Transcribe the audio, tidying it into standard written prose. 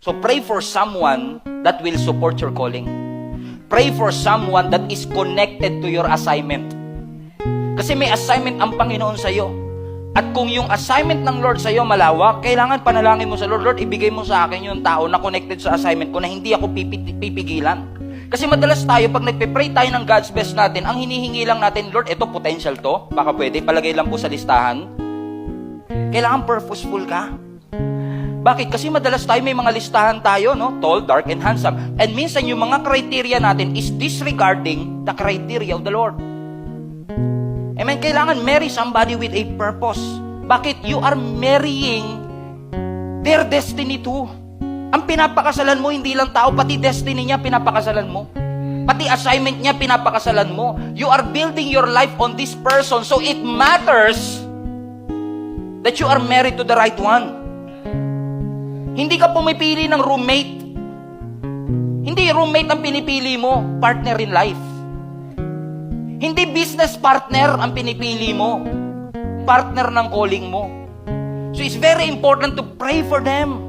So pray for someone that will support your calling. Pray for someone that is connected to your assignment. Kasi may assignment ang Panginoon sa'yo. At kung yung assignment ng Lord sa'yo malawak, kailangan panalangin mo sa Lord, Lord, ibigay mo sa akin yung tao na connected sa assignment ko na hindi ako pipigilan. Kasi madalas tayo, pag nagpe-pray tayo ng God's best natin, ang hinihingi lang natin, Lord, ito potential to, baka pwede, palagay lang po sa listahan. Kailangan purposeful ka. Bakit? Kasi madalas tayo may mga listahan tayo, no? Tall, dark, and handsome. And minsan yung mga criteria natin is disregarding the criteria of the Lord. Amen? Kailangan marry somebody with a purpose. Bakit? You are marrying their destiny too. Ang pinapakasalan mo, hindi lang tao, pati destiny niya pinapakasalan mo. Pati assignment niya pinapakasalan mo. You are building your life on this person. So it matters that you are married to the right one. Hindi ka pumipili ng roommate. Hindi roommate ang pinipili mo, partner in life. Hindi business partner ang pinipili mo, partner ng calling mo. So it's very important to pray for them.